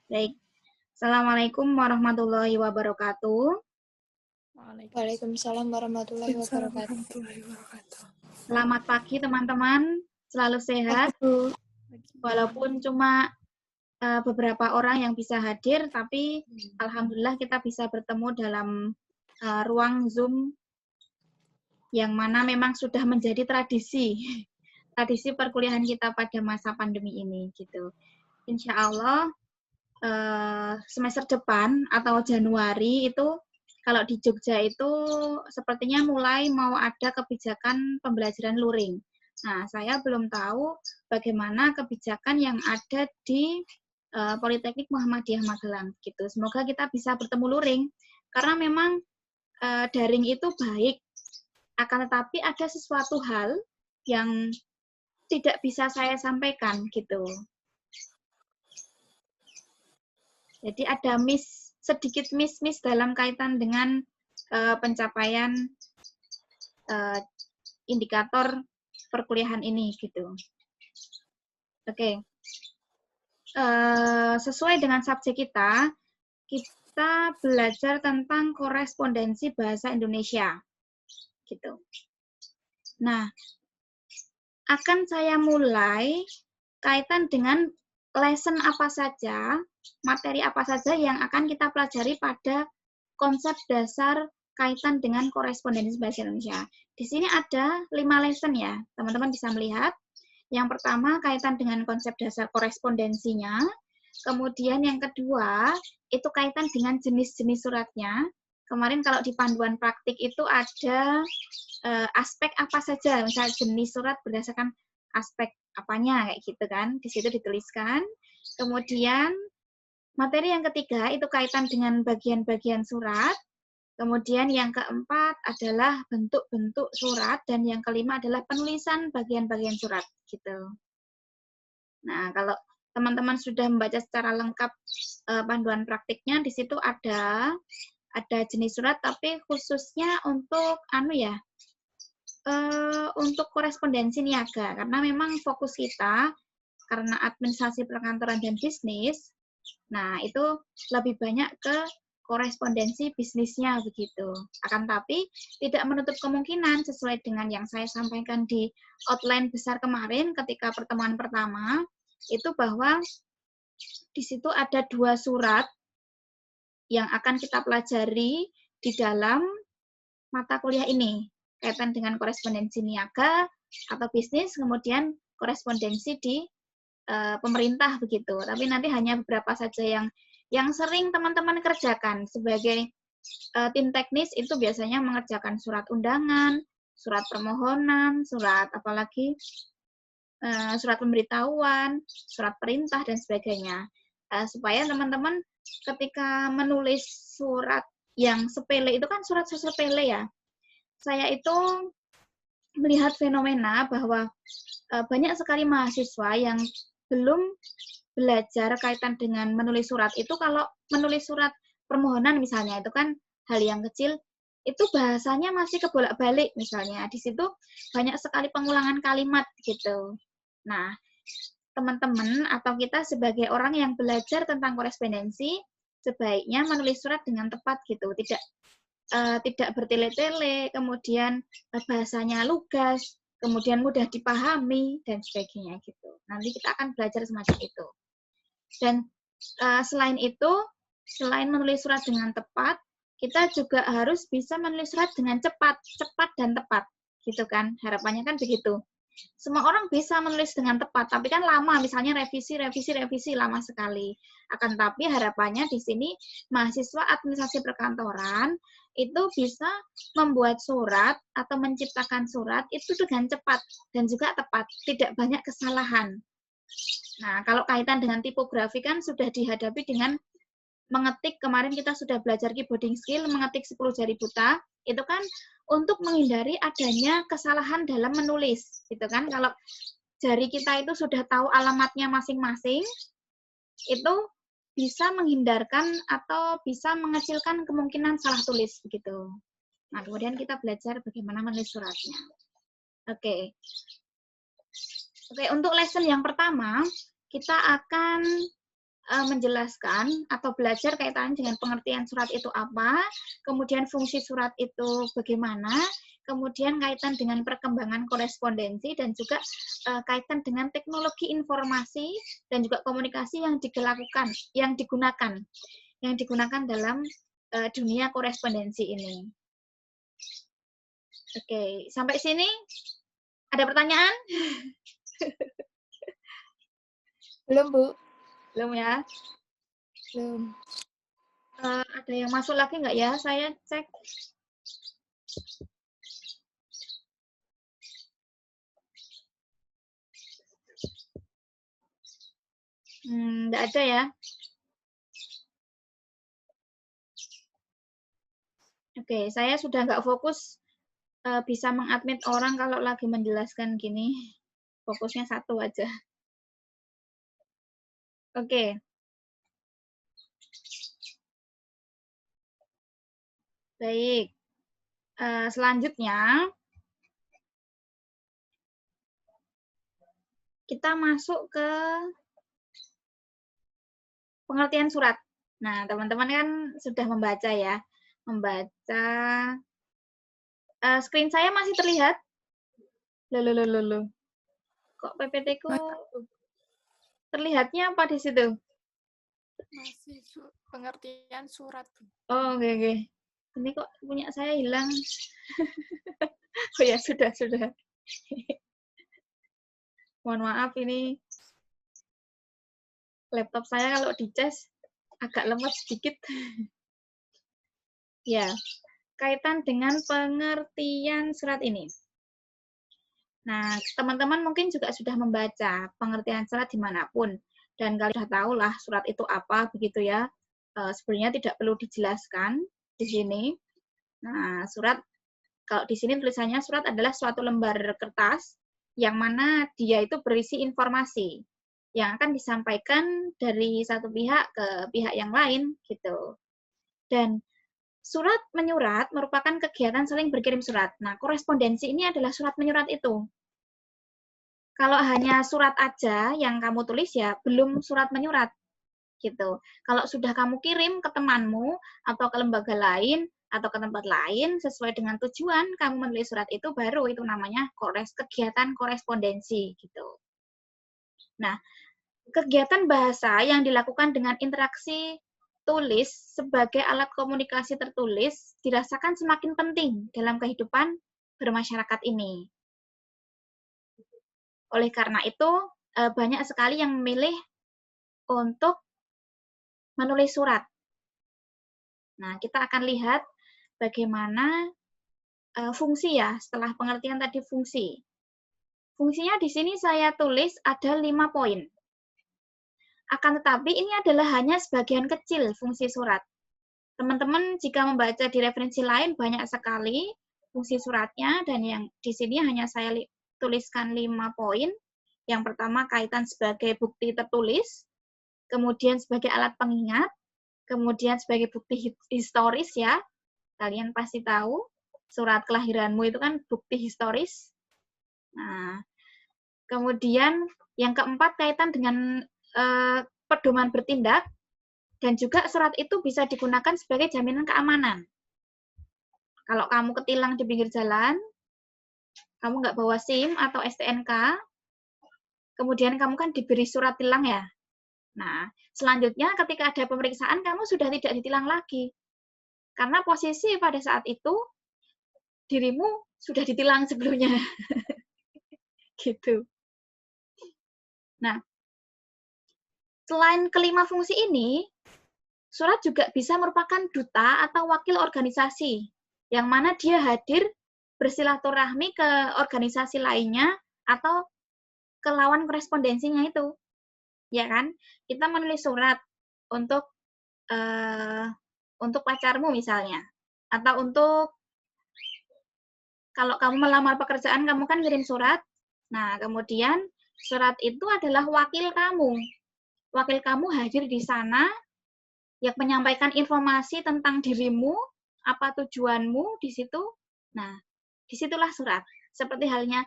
Baik. Assalamualaikum warahmatullahi wabarakatuh. Waalaikumsalam warahmatullahi wabarakatuh. Selamat pagi teman-teman. Selalu sehat. Walaupun cuma beberapa orang yang bisa hadir, tapi alhamdulillah kita bisa bertemu dalam ruang Zoom yang mana memang sudah menjadi tradisi perkuliahan kita pada masa pandemi ini gitu. Insya Allah semester depan atau Januari itu kalau di Jogja itu sepertinya mulai mau ada kebijakan pembelajaran luring. Nah, saya belum tahu bagaimana kebijakan yang ada di Politeknik Muhammadiyah Magelang gitu. Semoga kita bisa bertemu luring karena memang daring itu baik, akan tetapi ada sesuatu hal yang tidak bisa saya sampaikan gitu. Jadi ada sedikit miss dalam kaitan dengan pencapaian indikator perkuliahan ini gitu. Oke. Sesuai dengan subjek kita belajar tentang korespondensi bahasa Indonesia gitu. Nah, akan saya mulai kaitan dengan lesson apa saja, materi apa saja yang akan kita pelajari pada konsep dasar kaitan dengan korespondensi bahasa Indonesia. Di sini ada 5 lesson ya, teman-teman bisa melihat. Yang pertama kaitan dengan konsep dasar korespondensinya, kemudian yang kedua itu kaitan dengan jenis-jenis suratnya. Kemarin kalau di panduan praktik itu ada aspek apa saja, misalnya jenis surat berdasarkan aspek apanya kayak gitu kan, di situ dituliskan. Kemudian materi yang ketiga itu kaitan dengan bagian-bagian surat. Kemudian yang keempat adalah bentuk-bentuk surat dan yang kelima adalah penulisan bagian-bagian surat gitu. Nah, kalau teman-teman sudah membaca secara lengkap panduan praktiknya, di situ ada jenis surat tapi khususnya untuk untuk korespondensi niaga karena memang fokus kita karena administrasi perkantoran dan bisnis. Nah, itu lebih banyak ke korespondensi bisnisnya begitu. Akan tapi tidak menutup kemungkinan sesuai dengan yang saya sampaikan di outline besar kemarin ketika pertemuan pertama, itu bahwa di situ ada 2 surat yang akan kita pelajari di dalam mata kuliah ini, kaitan dengan korespondensi niaga atau bisnis, kemudian korespondensi di pemerintah begitu. Tapi nanti hanya beberapa saja yang sering teman-teman kerjakan sebagai tim teknis itu biasanya mengerjakan surat undangan, surat permohonan, surat apalagi surat pemberitahuan, surat perintah dan sebagainya. Supaya teman-teman ketika menulis surat yang sepele itu kan surat sepele ya. Saya itu melihat fenomena bahwa banyak sekali mahasiswa yang belum belajar kaitan dengan menulis surat. Itu kalau menulis surat permohonan misalnya, itu kan hal yang kecil, itu bahasanya masih kebolak-balik misalnya. Di situ banyak sekali pengulangan kalimat gitu. Nah, teman-teman atau kita sebagai orang yang belajar tentang korespondensi, sebaiknya menulis surat dengan tepat gitu. Tidak bertele-tele, kemudian bahasanya lugas, kemudian mudah dipahami, dan sebagainya gitu. Nanti kita akan belajar semacam itu. Dan selain itu, selain menulis surat dengan tepat, kita juga harus bisa menulis surat dengan cepat dan tepat, gitu kan? Harapannya kan begitu. Semua orang bisa menulis dengan tepat, tapi kan lama, misalnya revisi lama sekali. Akan tapi harapannya di sini mahasiswa administrasi perkantoran itu bisa membuat surat atau menciptakan surat itu dengan cepat dan juga tepat, tidak banyak kesalahan. Nah, kalau kaitan dengan tipografi kan sudah dihadapi dengan mengetik, kemarin kita sudah belajar keyboarding skill, mengetik 10 jari buta, itu kan untuk menghindari adanya kesalahan dalam menulis, gitu kan. Kalau jari kita itu sudah tahu alamatnya masing-masing, itu bisa menghindarkan atau bisa mengecilkan kemungkinan salah tulis, begitu. Nah, kemudian kita belajar bagaimana menulis suratnya. Oke. Oke, untuk lesson yang pertama, kita akan menjelaskan atau belajar kaitan dengan pengertian surat itu apa, kemudian fungsi surat itu bagaimana, kemudian kaitan dengan perkembangan korespondensi, dan juga kaitan dengan teknologi informasi dan juga komunikasi yang digunakan dalam dunia korespondensi ini. Oke, sampai sini ada pertanyaan? Belum, Bu. Belum ya? Belum. Ada yang masuk lagi nggak ya? Saya cek. Nggak ada ya? Oke, saya sudah nggak fokus bisa mengadmit orang kalau lagi menjelaskan gini. Fokusnya satu aja. Oke. Baik. Selanjutnya, kita masuk ke pengertian surat. Nah, teman-teman kan sudah membaca ya. Membaca. Screen saya masih terlihat? Loh. Kok PPT-ku terlihatnya apa di situ? Masih pengertian surat. Oh, oke. Ini kok punya saya hilang. Oh ya, sudah. Mohon maaf, ini laptop saya kalau dicas agak lemot sedikit. Ya, kaitan dengan pengertian surat ini. Nah, teman-teman mungkin juga sudah membaca pengertian surat dimanapun. Dan kalian sudah tahu lah surat itu apa, begitu ya. Sebenarnya tidak perlu dijelaskan di sini. Nah, surat, kalau di sini tulisannya surat adalah suatu lembar kertas yang mana dia itu berisi informasi yang akan disampaikan dari satu pihak ke pihak yang lain, gitu. Dan surat menyurat merupakan kegiatan saling berkirim surat. Nah, korespondensi ini adalah surat menyurat itu. Kalau hanya surat aja yang kamu tulis ya belum surat menyurat gitu. Kalau sudah kamu kirim ke temanmu atau ke lembaga lain atau ke tempat lain sesuai dengan tujuan kamu menulis surat itu baru itu namanya kegiatan korespondensi gitu. Nah, kegiatan bahasa yang dilakukan dengan interaksi tulis sebagai alat komunikasi tertulis dirasakan semakin penting dalam kehidupan bermasyarakat ini. Oleh karena itu, banyak sekali yang memilih untuk menulis surat. Nah, kita akan lihat bagaimana fungsi ya, setelah pengertian tadi fungsi. Fungsinya di sini saya tulis ada 5 poin. Akan tetapi ini adalah hanya sebagian kecil fungsi surat. Teman-teman jika membaca di referensi lain banyak sekali fungsi suratnya dan yang di sini hanya saya tuliskan 5 poin. Yang pertama kaitan sebagai bukti tertulis, kemudian sebagai alat pengingat, kemudian sebagai bukti historis ya. Kalian pasti tahu surat kelahiranmu itu kan bukti historis. Nah, kemudian yang keempat kaitan dengan pedoman bertindak dan juga surat itu bisa digunakan sebagai jaminan keamanan. Kalau kamu ketilang di pinggir jalan, kamu nggak bawa SIM atau STNK, kemudian kamu kan diberi surat tilang ya. Nah, selanjutnya ketika ada pemeriksaan, kamu sudah tidak ditilang lagi. Karena posisi pada saat itu, dirimu sudah ditilang sebelumnya. Gitu. Nah, selain kelima fungsi ini, surat juga bisa merupakan duta atau wakil organisasi, yang mana dia hadir bersilaturahmi ke organisasi lainnya atau ke lawan korespondensinya itu. Ya kan? Kita menulis surat untuk pacarmu misalnya, atau untuk kalau kamu melamar pekerjaan kamu kan kirim surat. Nah, kemudian surat itu adalah wakil kamu. Wakil kamu hadir di sana yang menyampaikan informasi tentang dirimu, apa tujuanmu di situ. Nah, disitulah surat. Seperti halnya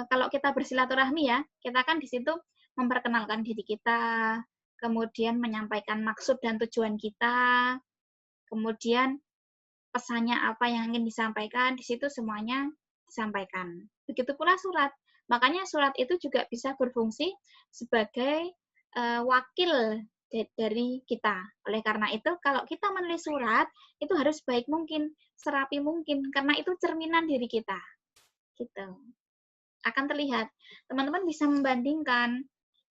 kalau kita bersilaturahmi ya, kita kan di situ memperkenalkan diri kita, kemudian menyampaikan maksud dan tujuan kita, kemudian pesannya apa yang ingin disampaikan, di situ semuanya disampaikan. Begitu pula surat. Makanya surat itu juga bisa berfungsi sebagai wakil dari kita. Oleh karena itu, kalau kita menulis surat, itu harus baik mungkin, serapi mungkin, karena itu cerminan diri kita. Gitu. Akan terlihat. Teman-teman bisa membandingkan,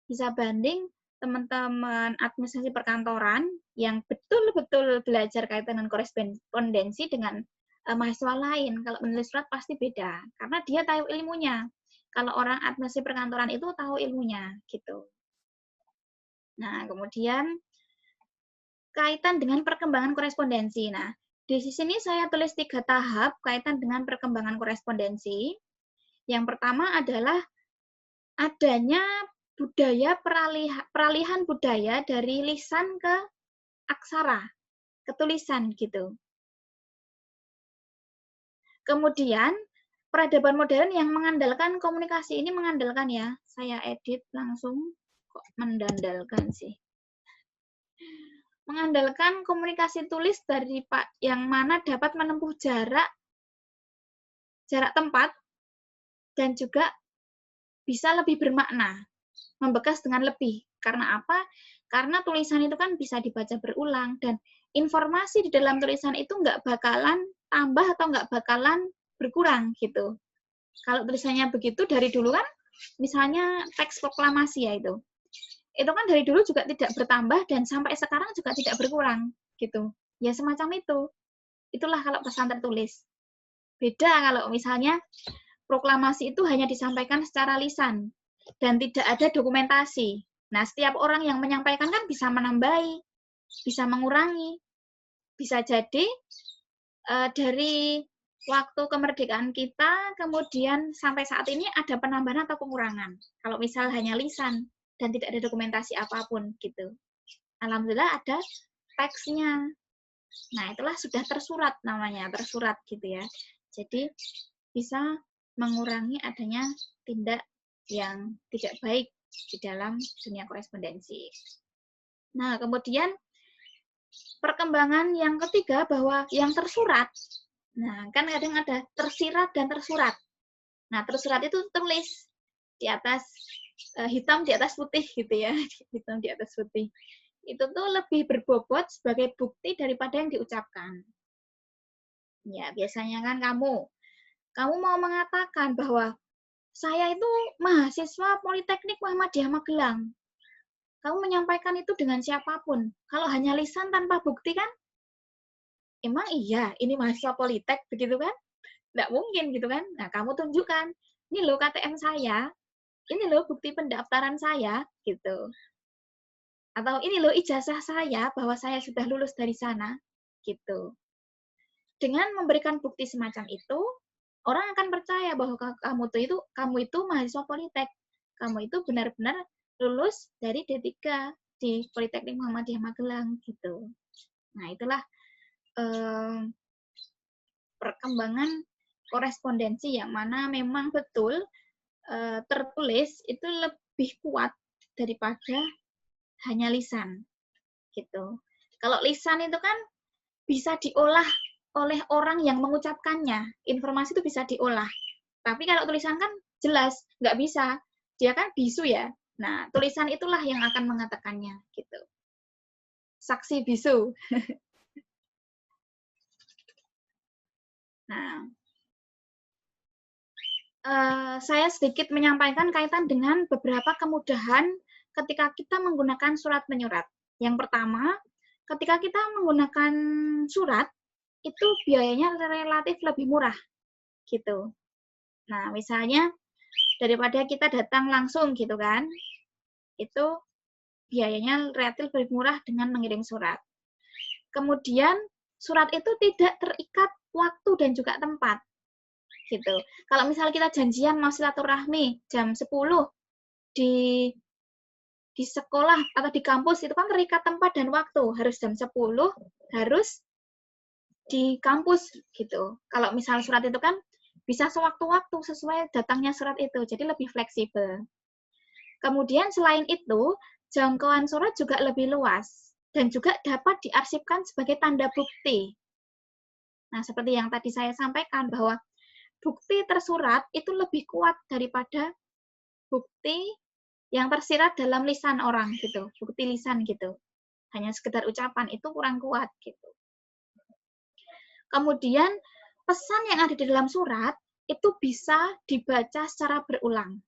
bisa banding teman-teman administrasi perkantoran yang betul-betul belajar kaitan dengan korespondensi dengan mahasiswa lain. Kalau menulis surat pasti beda, karena dia tahu ilmunya. Kalau orang administrasi perkantoran itu tahu ilmunya, gitu. Nah, kemudian kaitan dengan perkembangan korespondensi. Nah, di sini saya tulis 3 tahap kaitan dengan perkembangan korespondensi. Yang pertama adalah adanya budaya peralihan budaya dari lisan ke aksara, ke tulisan gitu. Kemudian peradaban modern yang mengandalkan komunikasi ini mengandalkan ya, saya edit langsung kok mendandalkan sih. Mengandalkan komunikasi tulis dari yang mana dapat menempuh jarak tempat dan juga bisa lebih bermakna, membekas dengan lebih. Karena apa? Karena tulisan itu kan bisa dibaca berulang dan informasi di dalam tulisan itu nggak bakalan tambah atau nggak bakalan berkurang gitu. Kalau tulisannya begitu dari dulu kan, misalnya teks proklamasi ya itu kan dari dulu juga tidak bertambah dan sampai sekarang juga tidak berkurang gitu. Ya semacam itu. Itulah kalau pesan tertulis. Beda kalau misalnya proklamasi itu hanya disampaikan secara lisan dan tidak ada dokumentasi. Nah, setiap orang yang menyampaikan kan bisa menambahi, bisa mengurangi. Bisa jadi dari waktu kemerdekaan kita, kemudian sampai saat ini ada penambahan atau pengurangan. Kalau misal hanya lisan dan tidak ada dokumentasi apapun gitu. Alhamdulillah ada teksnya. Nah, itulah sudah tersurat namanya, tersurat gitu ya. Jadi bisa mengurangi adanya tindak yang tidak baik di dalam dunia korespondensi. Nah, kemudian perkembangan yang ketiga bahwa yang tersurat, nah kan kadang ada tersirat dan tersurat. Nah, tersurat itu tulis di atas hitam di atas putih gitu ya, hitam di atas putih. Itu tuh lebih berbobot sebagai bukti daripada yang diucapkan. Ya, biasanya kan kamu mau mengatakan bahwa saya itu mahasiswa Politeknik Muhammadiyah Magelang. Kamu menyampaikan itu dengan siapapun. Kalau hanya lisan tanpa bukti kan, emang iya ini mahasiswa Politek begitu kan? Nggak mungkin gitu kan? Nah, kamu tunjukkan, ini loh KTM saya, ini loh bukti pendaftaran saya, gitu. Atau ini loh ijazah saya bahwa saya sudah lulus dari sana, gitu. Dengan memberikan bukti semacam itu, orang akan percaya bahwa kamu itu mahasiswa Politek. Kamu itu benar-benar lulus dari D3 di Politeknik Muhammadiyah Magelang gitu. Nah, itulah perkembangan korespondensi yang mana memang betul tertulis itu lebih kuat daripada hanya lisan gitu. Kalau lisan itu kan bisa diolah oleh orang yang mengucapkannya, informasi itu bisa diolah. Tapi kalau tulisan kan jelas nggak bisa, dia kan bisu ya. Nah, tulisan itulah yang akan mengatakannya gitu. Saksi bisu. Nah, saya sedikit menyampaikan kaitan dengan beberapa kemudahan ketika kita menggunakan surat menyurat. Yang pertama, ketika kita menggunakan surat, itu biayanya relatif lebih murah, gitu. Nah, misalnya daripada kita datang langsung, gitu kan, itu biayanya relatif lebih murah dengan mengirim surat. Kemudian, surat itu tidak terikat waktu dan juga tempat, gitu. Kalau misalnya kita janjian mau silaturahmi jam 10 di sekolah atau di kampus, itu kan terikat tempat dan waktu, harus jam 10, harus di kampus gitu. Kalau misal surat itu kan bisa sewaktu-waktu sesuai datangnya surat itu, jadi lebih fleksibel. Kemudian selain itu, jangkauan surat juga lebih luas dan juga dapat diarsipkan sebagai tanda bukti. Nah, seperti yang tadi saya sampaikan bahwa bukti tersurat itu lebih kuat daripada bukti yang tersirat dalam lisan orang gitu, bukti lisan gitu. Hanya sekedar ucapan itu kurang kuat gitu. Kemudian pesan yang ada di dalam surat itu bisa dibaca secara berulang.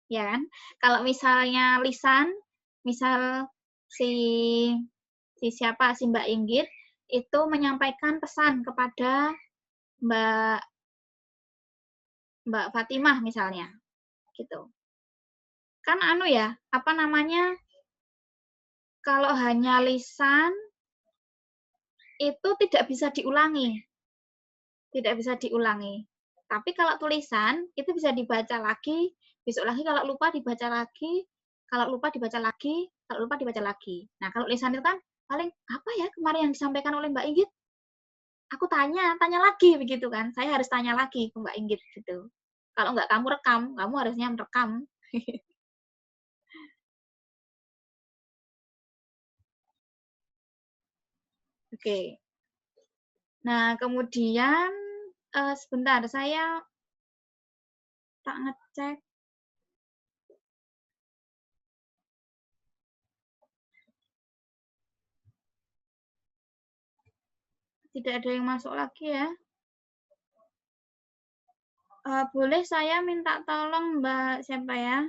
Ya kan? Kalau misalnya lisan, misal si siapa si Mbak Inggit itu menyampaikan pesan kepada Mbak Fatimah misalnya, gitu. Kan anu ya, apa namanya? Kalau hanya lisan itu tidak bisa diulangi. Tidak bisa diulangi. Tapi kalau tulisan itu bisa dibaca lagi, besok lagi kalau lupa dibaca lagi, kalau lupa dibaca lagi, kalau lupa dibaca lagi. Nah, kalau lisan itu kan paling apa ya kemarin yang disampaikan oleh Mbak Inggit? Aku tanya lagi begitu kan. Saya harus tanya lagi ke Mbak Inggit gitu. Kalau nggak kamu rekam, kamu harusnya merekam. Oke. Nah, kemudian sebentar saya tak ngecek. Tidak ada yang masuk lagi ya. Boleh saya minta tolong Mbak siapa ya?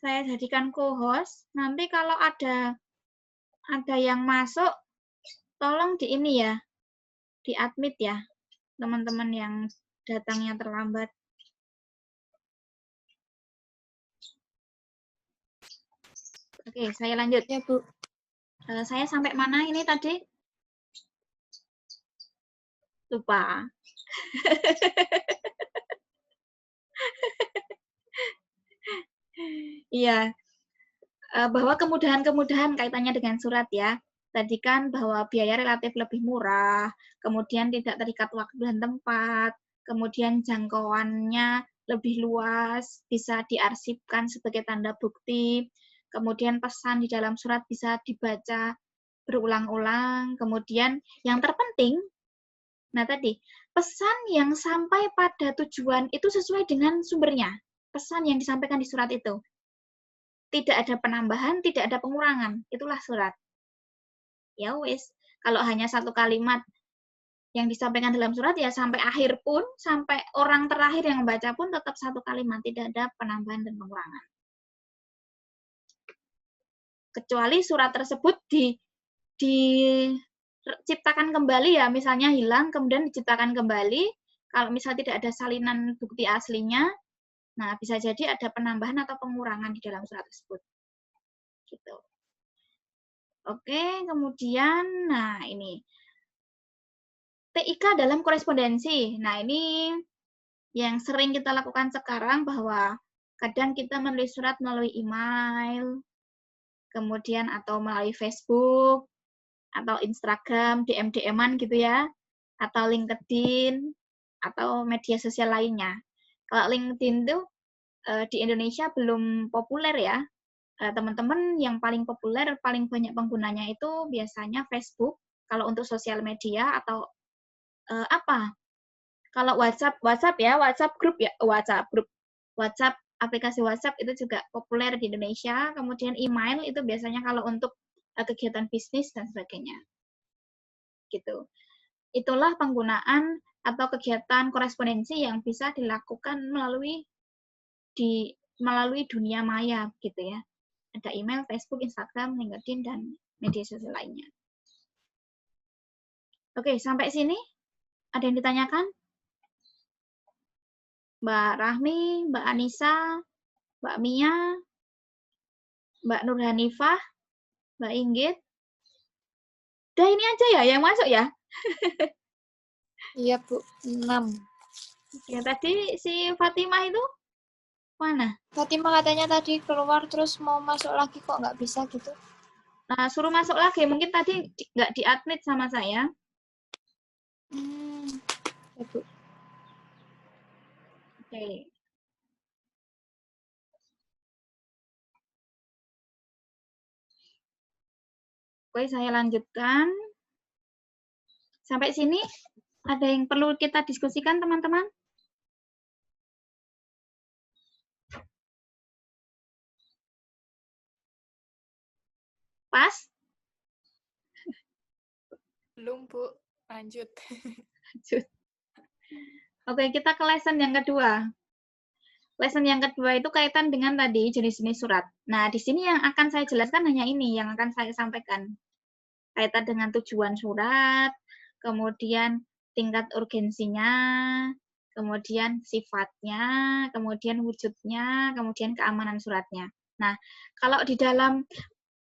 Saya jadikan co-host. Nanti kalau ada yang masuk, tolong di ini ya, di admit ya, teman-teman yang datangnya terlambat. Oke, saya lanjut. Ya, Bu. Saya sampai mana ini tadi? Lupa. Iya, bahwa kemudahan-kemudahan kaitannya dengan surat ya. Tadi kan bahwa biaya relatif lebih murah, kemudian tidak terikat waktu dan tempat, kemudian jangkauannya lebih luas, bisa diarsipkan sebagai tanda bukti, kemudian pesan di dalam surat bisa dibaca berulang-ulang, kemudian yang terpenting, nah tadi, pesan yang sampai pada tujuan itu sesuai dengan sumbernya, pesan yang disampaikan di surat itu. Tidak ada penambahan, tidak ada pengurangan. Itulah surat. Ya wis, kalau hanya satu kalimat yang disampaikan dalam surat ya sampai akhir pun, sampai orang terakhir yang membaca pun tetap satu kalimat, tidak ada penambahan dan pengurangan. Kecuali surat tersebut diciptakan kembali ya, misalnya hilang kemudian diciptakan kembali, kalau misal tidak ada salinan bukti aslinya, nah bisa jadi ada penambahan atau pengurangan di dalam surat tersebut. Gitu. Oke, kemudian, nah ini. TIK dalam korespondensi. Nah, ini yang sering kita lakukan sekarang bahwa kadang kita menulis surat melalui email, kemudian atau melalui Facebook, atau Instagram, DM-DM-an gitu ya, atau LinkedIn, atau media sosial lainnya. Kalau LinkedIn itu di Indonesia belum populer ya. Teman-teman yang paling populer, paling banyak penggunanya itu biasanya Facebook, kalau untuk sosial media atau apa? Kalau WhatsApp ya, WhatsApp, aplikasi WhatsApp itu juga populer di Indonesia. Kemudian email itu biasanya kalau untuk kegiatan bisnis dan sebagainya. Gitu. Itulah penggunaan atau kegiatan korespondensi yang bisa dilakukan melalui dunia maya gitu ya. Ada email, Facebook, Instagram, LinkedIn dan media sosial lainnya. Oke, sampai sini ada yang ditanyakan? Mbak Rahmi, Mbak Anissa, Mbak Mia, Mbak Nur Hanifah, Mbak Inggit. Udah ini aja ya yang masuk ya? Iya, Bu. 6. Ya tadi si Fatimah itu mana? Fatimah katanya tadi keluar terus mau masuk lagi kok nggak bisa gitu. Nah, suruh masuk lagi. Mungkin tadi nggak di-admit sama saya. Ya, Bu. Oke. Oke, saya lanjutkan. Sampai sini ada yang perlu kita diskusikan, teman-teman? Pas? Belum, Bu. Lanjut. Lanjut. Oke, kita ke lesson yang kedua. Lesson yang kedua itu kaitan dengan tadi jenis-jenis surat. Nah, di sini yang akan saya jelaskan hanya ini yang akan saya sampaikan. Kaitan dengan tujuan surat, kemudian tingkat urgensinya, kemudian sifatnya, kemudian wujudnya, kemudian keamanan suratnya. Nah, kalau di dalam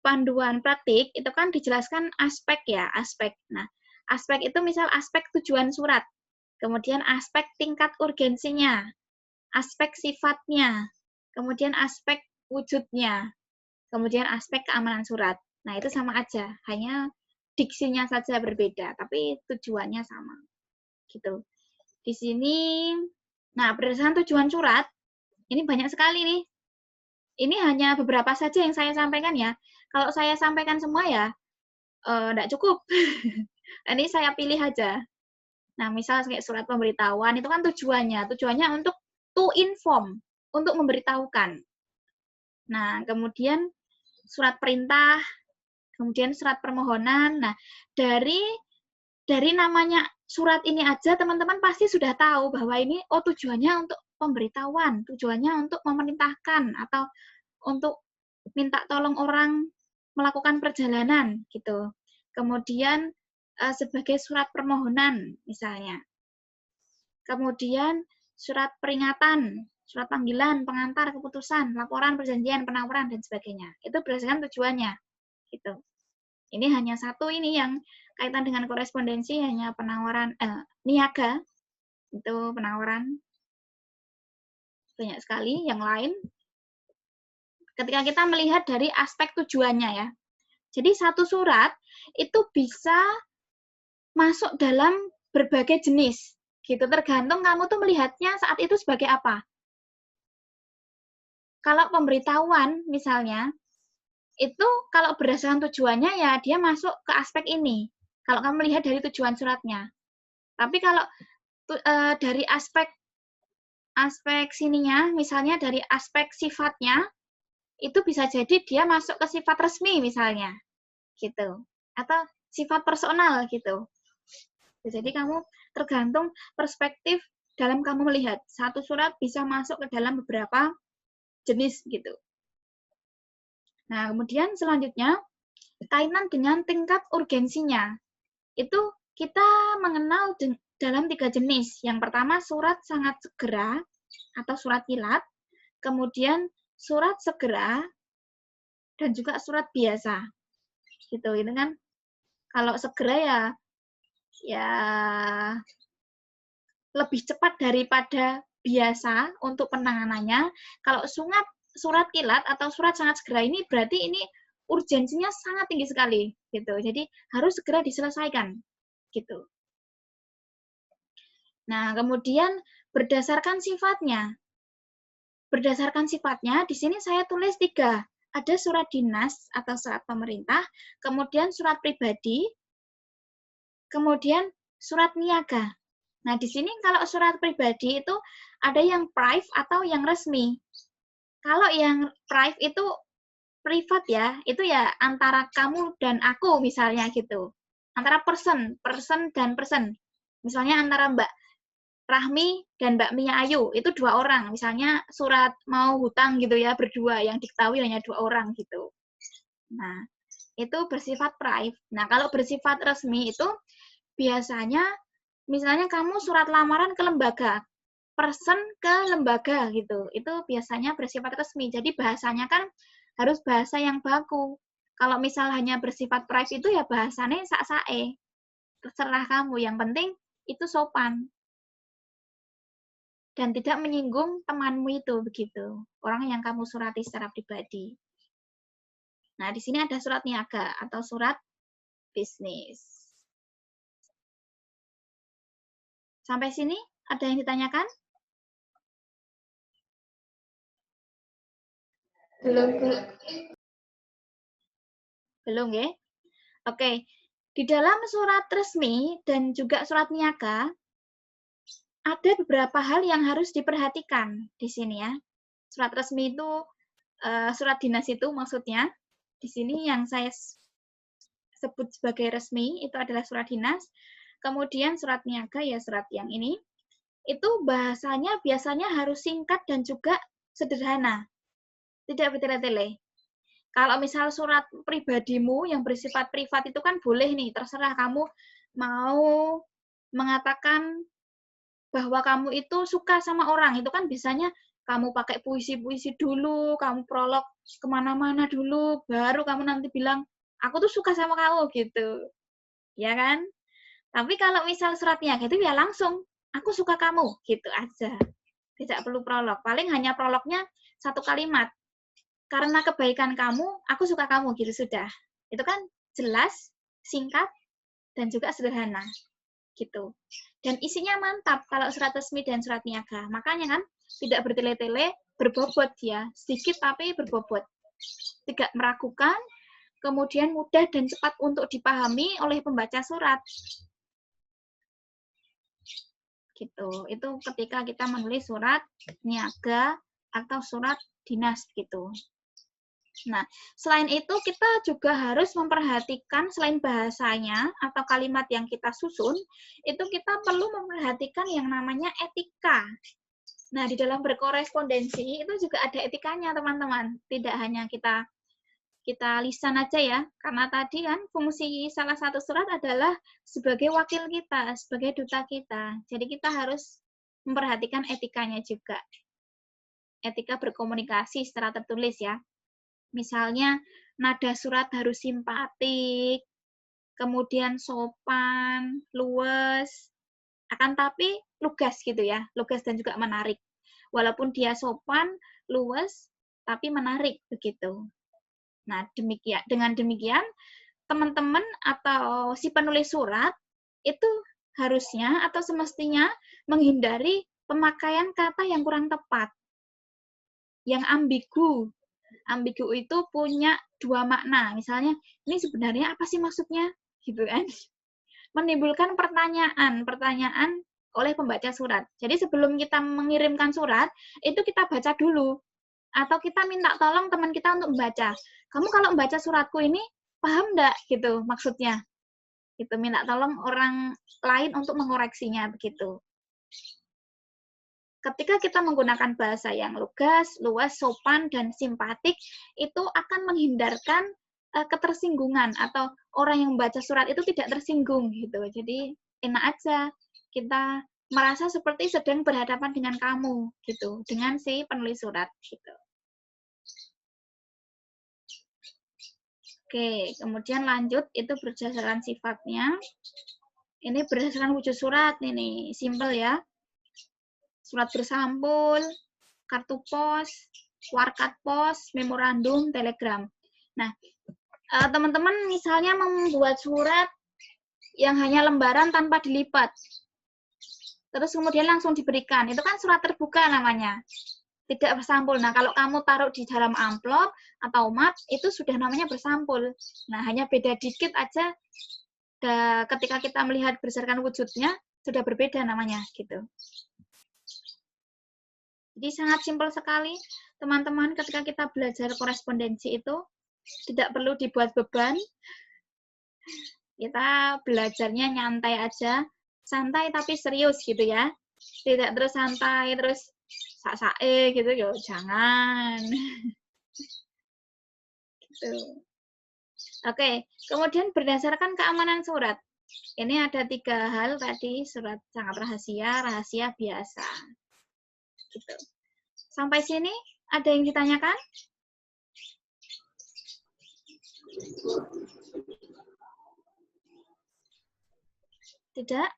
panduan praktik itu kan dijelaskan aspek ya, aspek. Nah, aspek itu misal aspek tujuan surat, kemudian aspek tingkat urgensinya, aspek sifatnya, kemudian aspek wujudnya, kemudian aspek keamanan surat. Nah, itu sama aja, hanya diksinya saja berbeda, tapi tujuannya sama. Gitu. Di sini, nah berdasarkan tujuan surat, ini banyak sekali nih. Ini hanya beberapa saja yang saya sampaikan ya. Kalau saya sampaikan semua ya, enggak cukup. Ini saya pilih aja. Nah, misal kayak surat pemberitahuan, itu kan tujuannya untuk to inform, untuk memberitahukan. Nah, kemudian surat perintah, kemudian surat permohonan. Nah, dari namanya surat ini aja teman-teman pasti sudah tahu bahwa ini tujuannya untuk pemberitahuan, tujuannya untuk memerintahkan atau untuk minta tolong orang melakukan perjalanan gitu. Kemudian sebagai surat permohonan misalnya. Kemudian surat peringatan, surat panggilan, pengantar, keputusan, laporan, perjanjian, penawaran dan sebagainya. Itu berdasarkan tujuannya gitu. Ini hanya satu ini yang kaitan dengan korespondensi hanya penawaran niaga itu penawaran banyak sekali yang lain ketika kita melihat dari aspek tujuannya ya. Jadi satu surat itu bisa masuk dalam berbagai jenis gitu tergantung kamu tuh melihatnya saat itu sebagai apa. Kalau pemberitahuan misalnya itu kalau berdasarkan tujuannya ya dia masuk ke aspek ini. Kalau kamu melihat dari tujuan suratnya. Tapi kalau dari aspek sininya, misalnya dari aspek sifatnya, itu bisa jadi dia masuk ke sifat resmi misalnya, gitu. Atau sifat personal gitu. Jadi kamu tergantung perspektif dalam kamu melihat. Satu surat bisa masuk ke dalam beberapa jenis gitu. Nah, kemudian selanjutnya kaitan dengan tingkat urgensinya. Itu kita mengenal dalam 3 jenis. Yang pertama surat sangat segera atau surat kilat, kemudian surat segera dan juga surat biasa. Gitu, itu kan kalau segera ya lebih cepat daripada biasa untuk penanganannya. Kalau surat kilat atau surat sangat segera ini berarti ini urgensinya sangat tinggi sekali gitu. Jadi harus segera diselesaikan gitu. Nah, kemudian berdasarkan sifatnya. Berdasarkan sifatnya, di sini saya tulis 3. Ada surat dinas atau surat pemerintah, kemudian surat pribadi, kemudian surat niaga. Nah, di sini kalau surat pribadi itu ada yang private atau yang resmi. Kalau yang private itu privat ya, itu ya antara kamu dan aku misalnya gitu. Antara person dan person. Misalnya antara Mbak Rahmi dan Mbak Mia Ayu, itu 2 orang. Misalnya surat mau hutang gitu ya, berdua, yang diketahui hanya 2 orang gitu. Nah, itu bersifat private. Nah, kalau bersifat resmi itu biasanya misalnya kamu surat lamaran ke lembaga, person ke lembaga gitu. Itu biasanya bersifat resmi. Jadi bahasanya kan harus bahasa yang baku. Kalau misal hanya bersifat private itu ya bahasanya sak-sae. Terserah kamu, yang penting itu sopan. Dan tidak menyinggung temanmu itu begitu. Orang yang kamu surati secara pribadi. Nah, di sini ada surat niaga atau surat bisnis. Sampai sini ada yang ditanyakan? Belum, Bu. Belum, ya? Oke, di dalam surat resmi dan juga surat niaga, ada beberapa hal yang harus diperhatikan di sini ya. Surat resmi itu, surat dinas itu maksudnya. Di sini yang saya sebut sebagai resmi, itu adalah surat dinas. Kemudian surat niaga, ya surat yang ini, itu bahasanya biasanya harus singkat dan juga sederhana. Tidak bertele-tele. Kalau misal surat pribadimu yang bersifat privat itu kan boleh nih, terserah kamu mau mengatakan bahwa kamu itu suka sama orang, itu kan biasanya kamu pakai puisi-puisi dulu, kamu prolog kemana-mana dulu, baru kamu nanti bilang, aku tuh suka sama kamu, gitu. Ya kan? Tapi kalau misal suratnya gitu ya langsung, aku suka kamu, gitu aja. Tidak perlu prolog, paling hanya prolognya satu kalimat. Karena kebaikan kamu, aku suka kamu, gitu sudah. Itu kan jelas, singkat, dan juga sederhana. Gitu. Dan isinya mantap kalau surat resmi dan surat niaga. Makanya kan tidak bertele-tele, berbobot ya. Sedikit tapi berbobot. Tidak meragukan, kemudian mudah dan cepat untuk dipahami oleh pembaca surat. Gitu. Itu ketika kita menulis surat niaga atau surat dinas gitu. Nah, selain itu kita juga harus memperhatikan selain bahasanya atau kalimat yang kita susun, itu kita perlu memperhatikan yang namanya etika. Nah, di dalam berkorespondensi itu juga ada etikanya, teman-teman. Tidak hanya kita lisan aja ya, karena tadi kan fungsi salah satu surat adalah sebagai wakil kita, sebagai duta kita. Jadi kita harus memperhatikan etikanya juga. Etika berkomunikasi secara tertulis ya. Misalnya, nada surat harus simpatik, kemudian sopan, luwes, akan tapi lugas gitu ya, lugas dan juga menarik. Walaupun dia sopan, luwes, tapi menarik begitu. Nah, dengan demikian, teman-teman atau si penulis surat itu harusnya atau semestinya menghindari pemakaian kata yang kurang tepat, yang ambigu. Ambigu itu punya dua makna. Misalnya, ini sebenarnya apa sih maksudnya? Gitu kan. Menimbulkan pertanyaan oleh pembaca surat. Jadi sebelum kita mengirimkan surat, itu kita baca dulu. Atau kita minta tolong teman kita untuk membaca. Kamu kalau membaca suratku ini, paham enggak? Gitu maksudnya. Gitu, minta tolong orang lain untuk mengoreksinya, begitu. Ketika kita menggunakan bahasa yang lugas, luas, sopan, dan simpatik, itu akan menghindarkan ketersinggungan atau orang yang membaca surat itu tidak tersinggung gitu. Jadi enak aja kita merasa seperti sedang berhadapan dengan kamu gitu, dengan si penulis surat gitu. Oke, kemudian lanjut itu berdasarkan sifatnya. Ini berdasarkan wujud surat ini, simple ya. Surat bersampul, kartu pos, warkat pos, memorandum, telegram. Nah, teman-teman misalnya membuat surat yang hanya lembaran tanpa dilipat, terus kemudian langsung diberikan, itu kan surat terbuka namanya, tidak bersampul. Nah, kalau kamu taruh di dalam amplop atau map, itu sudah namanya bersampul. Nah, hanya beda dikit aja, ketika kita melihat berdasarkan wujudnya, sudah berbeda namanya, gitu. Jadi sangat simpel sekali, teman-teman, ketika kita belajar korespondensi itu tidak perlu dibuat beban. Kita belajarnya nyantai aja, santai tapi serius gitu ya. Tidak terus santai, terus sak-sae gitu, ya jangan. Gitu. Oke, kemudian berdasarkan keamanan surat. Ini ada 3 hal tadi, surat sangat rahasia, rahasia biasa. Gitu. Sampai sini ada yang ditanyakan? Tidak?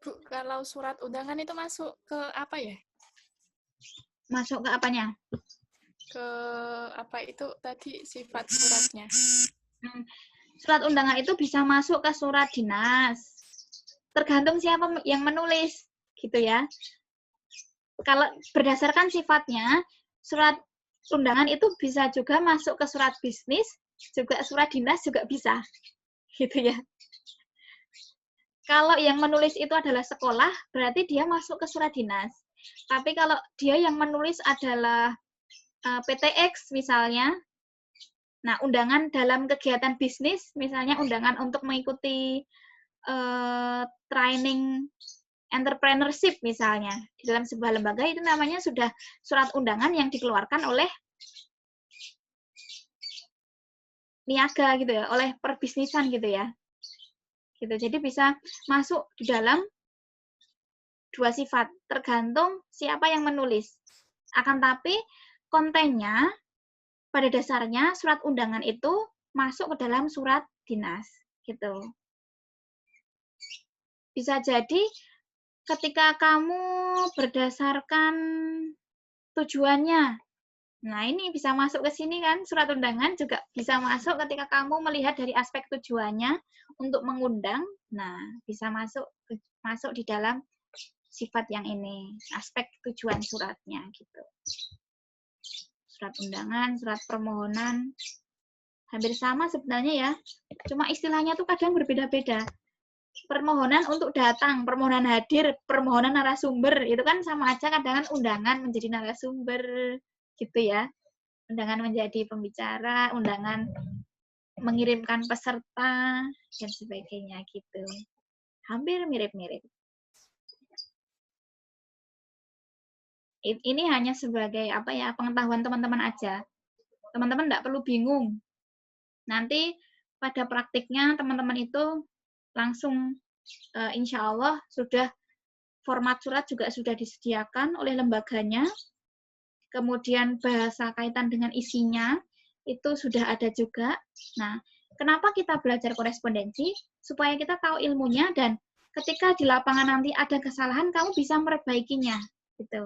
Bu, kalau surat undangan itu masuk ke apa ya? Masuk ke apanya? Ke apa itu tadi sifat suratnya? Surat undangan itu bisa masuk ke surat dinas. Tergantung siapa yang menulis, gitu ya. Kalau berdasarkan sifatnya, surat undangan itu bisa juga masuk ke surat bisnis, juga surat dinas juga bisa, gitu ya. Kalau yang menulis itu adalah sekolah, berarti dia masuk ke surat dinas. Tapi kalau dia yang menulis adalah PTX misalnya, nah undangan dalam kegiatan bisnis, misalnya undangan untuk mengikuti training entrepreneurship misalnya, di dalam sebuah lembaga itu namanya sudah surat undangan yang dikeluarkan oleh niaga gitu ya, oleh perbisnisan gitu ya. Gitu. Jadi bisa masuk di dalam dua sifat, tergantung siapa yang menulis. Akan tapi kontennya pada dasarnya surat undangan itu masuk ke dalam surat dinas gitu. Bisa jadi ketika kamu berdasarkan tujuannya, nah ini bisa masuk ke sini kan, surat undangan juga bisa masuk ketika kamu melihat dari aspek tujuannya untuk mengundang, nah bisa masuk di dalam sifat yang ini, aspek tujuan suratnya gitu. Surat undangan, surat permohonan, hampir sama sebenarnya ya, cuma istilahnya tuh kadang berbeda-beda. Permohonan untuk datang, permohonan hadir, permohonan narasumber, itu kan sama aja, kadang kan undangan menjadi narasumber, gitu ya. Undangan menjadi pembicara, undangan mengirimkan peserta, dan sebagainya gitu. Hampir mirip-mirip. Ini hanya sebagai apa ya, pengetahuan teman-teman aja. Teman-teman nggak perlu bingung. Nanti pada praktiknya teman-teman itu langsung insya Allah sudah format surat juga sudah disediakan oleh lembaganya, kemudian bahasa kaitan dengan isinya itu sudah ada juga. Nah, kenapa kita belajar korespondensi? Supaya kita tahu ilmunya dan ketika di lapangan nanti ada kesalahan, kamu bisa meperbaikinya. Gitu.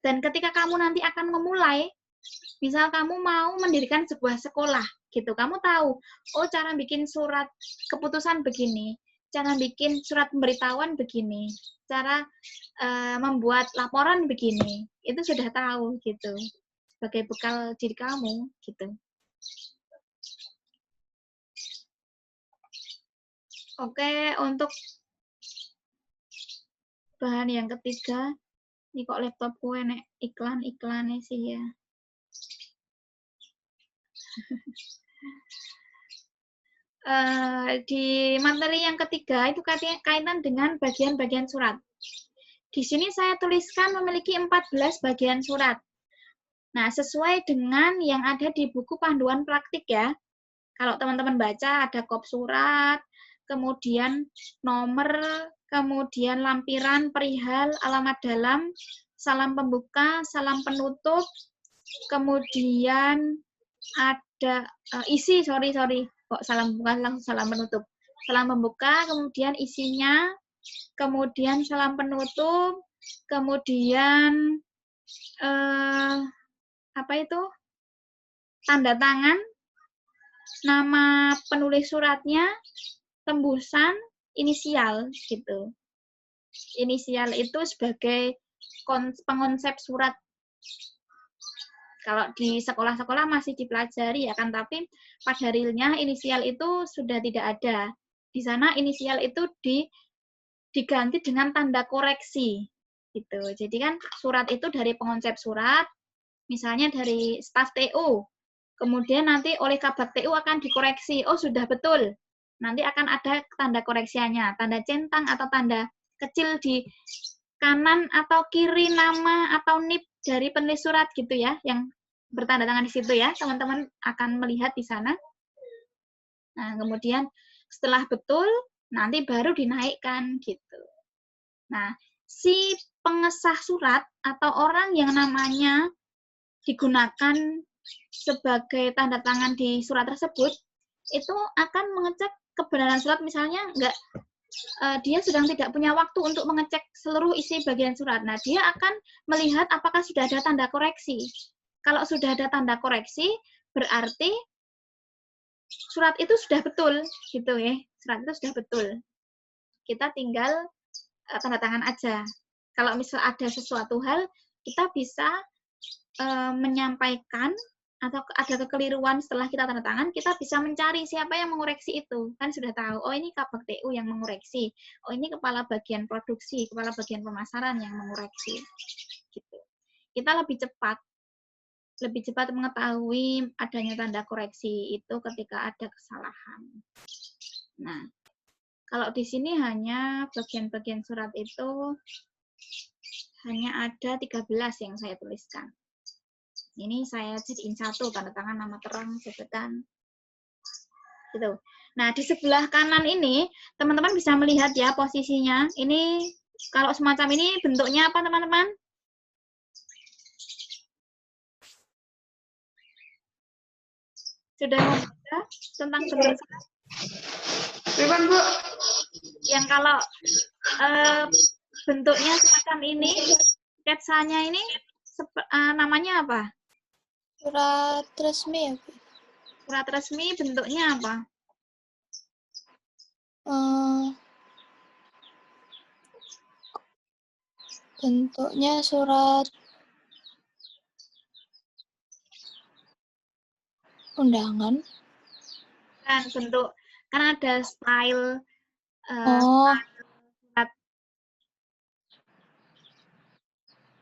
Dan ketika kamu nanti akan memulai, misal kamu mau mendirikan sebuah sekolah, gitu, kamu tahu, oh cara bikin surat keputusan begini, cara bikin surat pemberitahuan begini, cara membuat laporan begini, itu sudah tahu gitu, sebagai bekal diri kamu gitu. Oke, untuk bahan yang ketiga, ini kok laptopku enek iklan-iklannya sih ya. Di materi yang ketiga itu kaitan dengan bagian-bagian surat. Di sini saya tuliskan memiliki 14 bagian surat. Nah, sesuai dengan yang ada di buku panduan praktik ya. Kalau teman-teman baca ada kop surat, kemudian nomor, kemudian lampiran, perihal, alamat dalam, salam pembuka, salam penutup, kemudian ada isi, sorry, kok salam pembuka langsung salam penutup. Salam pembuka, kemudian isinya, kemudian salam penutup, kemudian apa itu? Tanda tangan, nama penulis suratnya, tembusan, inisial gitu. Inisial itu sebagai pengonsep surat. Kalau di sekolah-sekolah masih dipelajari ya kan, tapi pada realnya inisial itu sudah tidak ada. Di sana inisial itu diganti dengan tanda koreksi gitu. Jadi kan surat itu dari pengonsep surat, misalnya dari staf TU, kemudian nanti oleh kabak TU akan dikoreksi, oh sudah betul, nanti akan ada tanda koreksiannya, tanda centang atau tanda kecil di kanan atau kiri nama atau NIP dari penulis surat gitu ya, yang bertanda tangan di situ ya, teman-teman akan melihat di sana. Nah, kemudian setelah betul, nanti baru dinaikkan gitu. Nah, si pengesah surat atau orang yang namanya digunakan sebagai tanda tangan di surat tersebut, itu akan mengecek kebenaran surat, misalnya dia sedang tidak punya waktu untuk mengecek seluruh isi bagian surat. Nah, dia akan melihat apakah sudah ada tanda koreksi. Kalau sudah ada tanda koreksi, berarti surat itu sudah betul, gitu ya. Surat itu sudah betul. Kita tinggal tanda tangan aja. Kalau misal ada sesuatu hal, kita bisa menyampaikan atau ada kekeliruan setelah kita tanda tangan, kita bisa mencari siapa yang mengoreksi itu. Kan sudah tahu, oh ini Kabag TU yang mengoreksi, oh ini kepala bagian produksi, kepala bagian pemasaran yang mengoreksi. Gitu. Kita lebih cepat mengetahui adanya tanda koreksi itu ketika ada kesalahan. Nah, kalau di sini hanya bagian-bagian surat itu hanya ada 13 yang saya tuliskan. Ini saya jadiin satu, tanda tangan, nama terang, jabatan. Gitu. Nah, di sebelah kanan ini, teman-teman bisa melihat ya posisinya. Ini, kalau semacam ini bentuknya apa, teman-teman? Sudah membaca tentang bentuk surat? Bu. Yang kalau bentuknya semacam ini, sketsanya ini namanya apa? Surat resmi ya, Bu? Surat resmi bentuknya apa? Bentuknya surat undangan. Kan bentuk, kan ada style surat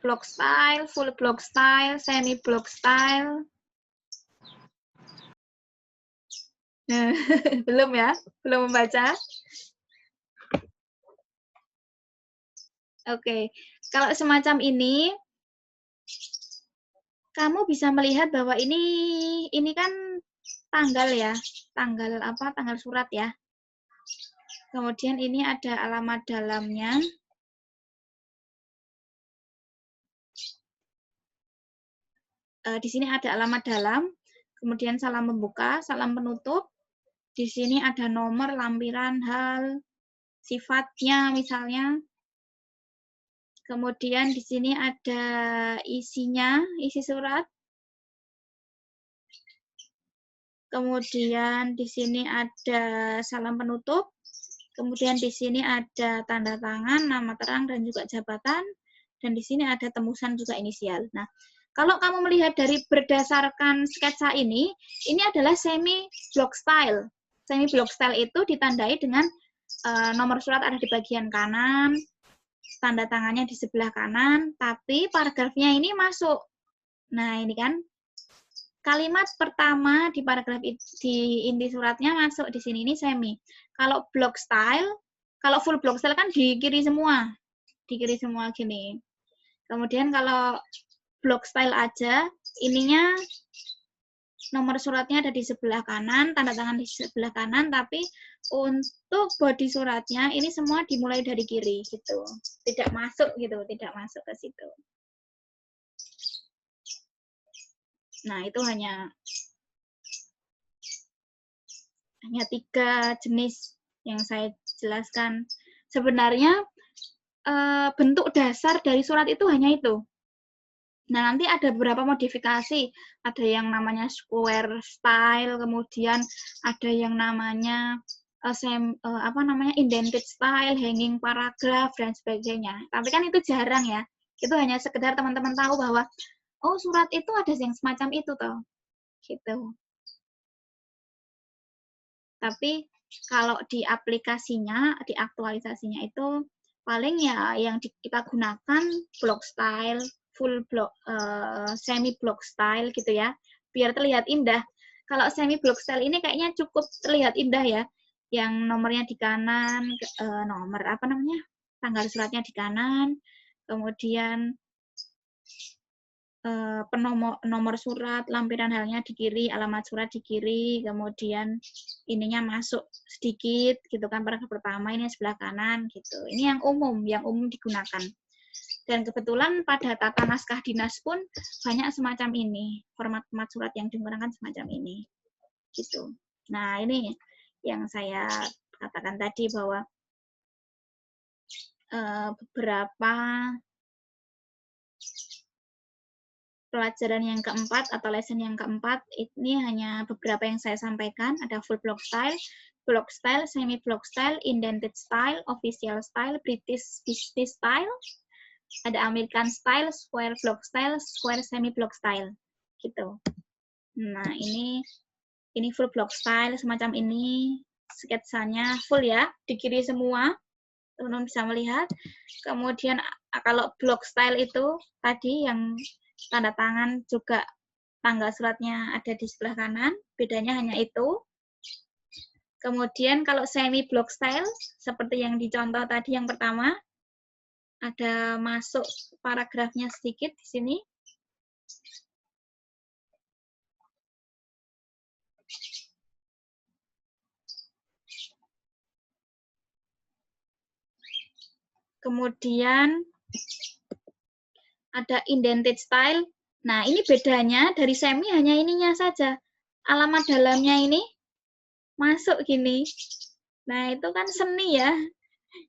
block style, full block style, semi block style. Nah, belum ya? Belum membaca? Oke. Kalau semacam ini, kamu bisa melihat bahwa ini kan tanggal ya. Tanggal apa? Tanggal surat ya. Kemudian ini ada alamat dalamnya. Di sini ada alamat dalam, kemudian salam pembuka, salam penutup. Di sini ada nomor, lampiran, hal, sifatnya misalnya. Kemudian di sini ada isinya, isi surat. Kemudian di sini ada salam penutup. Kemudian di sini ada tanda tangan, nama terang, dan juga jabatan. Dan di sini ada tembusan juga inisial. Nah, kalau kamu melihat dari berdasarkan sketsa ini adalah semi block style. Semi block style itu ditandai dengan nomor surat ada di bagian kanan, tanda tangannya di sebelah kanan, tapi paragrafnya ini masuk. Nah, ini kan kalimat pertama di paragraf di inti suratnya masuk di sini, ini semi. Kalau block style, kalau full block style kan di kiri semua gini. Kemudian kalau block style aja, ininya nomor suratnya ada di sebelah kanan, tanda tangan di sebelah kanan, tapi untuk body suratnya ini semua dimulai dari kiri gitu. Tidak masuk ke situ. Nah, itu hanya 3 jenis yang saya jelaskan. Sebenarnya bentuk dasar dari surat itu hanya itu. Nah, nanti ada beberapa modifikasi. Ada yang namanya square style, kemudian ada yang namanya indented style, hanging paragraph, dan sebagainya. Tapi kan itu jarang ya. Itu hanya sekedar teman-teman tahu bahwa, oh surat itu ada yang semacam itu toh. Gitu. Tapi kalau di aplikasinya, di aktualisasinya itu, paling ya yang kita gunakan block style, full block, semi block style gitu ya, biar terlihat indah. Kalau semi block style ini kayaknya cukup terlihat indah ya, yang nomornya di kanan, tanggal suratnya di kanan, kemudian nomor surat, lampiran halnya di kiri, alamat surat di kiri, kemudian ininya masuk sedikit gitu kan, paragraf pertama ini sebelah kanan gitu. Ini yang umum digunakan. Dan kebetulan pada tata naskah dinas pun banyak semacam ini, format surat yang digunakan semacam ini. Gitu. Nah, ini yang saya katakan tadi bahwa beberapa pelajaran yang keempat atau lesson yang keempat, ini hanya beberapa yang saya sampaikan. Ada full block style, semi block style, indented style, official style, British business style, ada American style, square block style, square semi block style. Gitu. Nah, ini full block style semacam ini. Sketsanya full ya, di kiri semua. Teman-teman bisa melihat. Kemudian kalau block style itu tadi yang tanda tangan juga tanggal suratnya ada di sebelah kanan, bedanya hanya itu. Kemudian kalau semi block style seperti yang dicontoh tadi yang pertama, ada masuk paragrafnya sedikit di sini. Kemudian ada indented style. Nah, ini bedanya dari semi hanya ininya saja. Alamat dalamnya ini masuk gini. Nah, itu kan seni ya.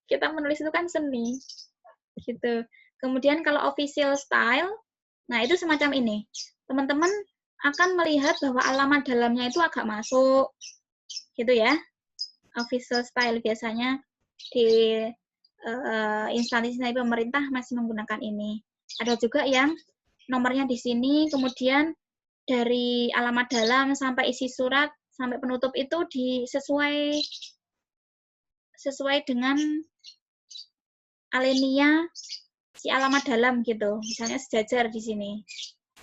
Kita menulis itu kan seni. Gitu. Kemudian kalau official style, nah itu semacam ini. Teman-teman akan melihat bahwa alamat dalamnya itu agak masuk. Gitu ya. Official style biasanya di instansi pemerintah masih menggunakan ini. Ada juga yang nomornya di sini, kemudian dari alamat dalam sampai isi surat sampai penutup itu sesuai dengan alinea si alamat dalam gitu. Misalnya sejajar di sini.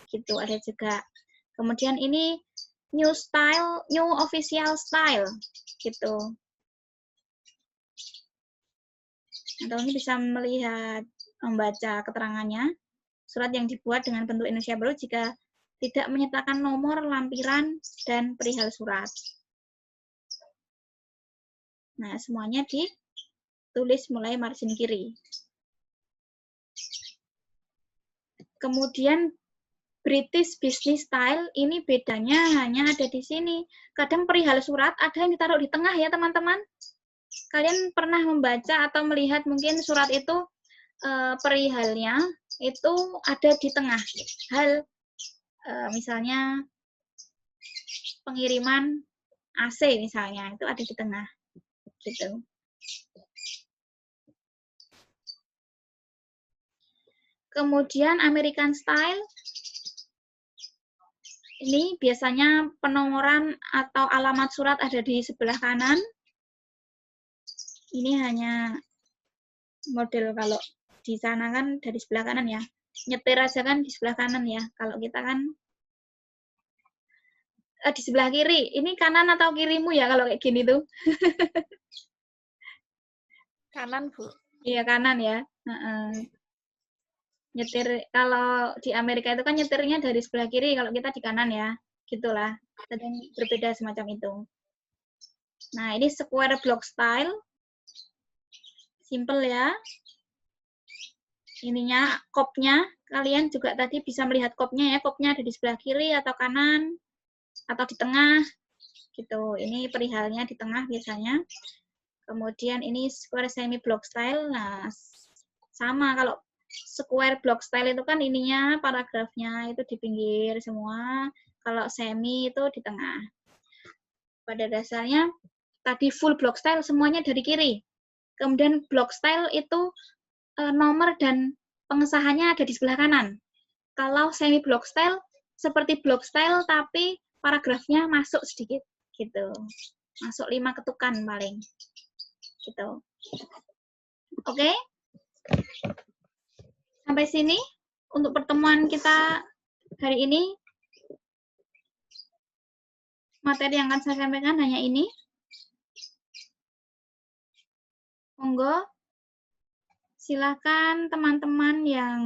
Gitu ada juga. Kemudian ini new style, new official style gitu. Atau ini bisa melihat, membaca keterangannya. Surat yang dibuat dengan bentuk Indonesia Baru jika tidak menyertakan nomor, lampiran, dan perihal surat. Nah, semuanya ditulis mulai margin kiri. Kemudian British Business Style, ini bedanya hanya ada di sini. Kadang perihal surat ada yang ditaruh di tengah ya teman-teman. Kalian pernah membaca atau melihat mungkin surat itu perihalnya itu ada di tengah. Hal misalnya pengiriman AC misalnya itu ada di tengah. Gitu. Kemudian American Style, ini biasanya penomoran atau alamat surat ada di sebelah kanan. Ini hanya model kalau di sana kan dari sebelah kanan ya. Nyetir aja kan di sebelah kanan ya. Kalau kita kan di sebelah kiri. Ini kanan atau kirimu ya kalau kayak gini tuh? Kanan, Bu. Iya, kanan ya. Nyetir kalau di Amerika itu kan nyetirnya dari sebelah kiri, kalau kita di kanan ya. Gitulah. Sedang berbeda semacam itu. Nah, ini square block style. Simple ya. Ininya, kopnya, kalian juga tadi bisa melihat kopnya ya. Kopnya ada di sebelah kiri atau kanan, atau di tengah. Gitu. Ini perihalnya di tengah biasanya. Kemudian ini square semi block style. Nah, sama kalau square block style itu kan ininya, paragrafnya itu di pinggir semua. Kalau semi itu di tengah. Pada dasarnya, tadi full block style semuanya dari kiri. Kemudian block style itu nomor dan pengesahannya ada di sebelah kanan. Kalau semi block style seperti block style tapi paragrafnya masuk sedikit gitu. Masuk 5 ketukan paling. Gitu. Oke? Sampai sini untuk pertemuan kita hari ini. Materi yang akan saya sampaikan hanya ini. Monggo, silakan teman-teman yang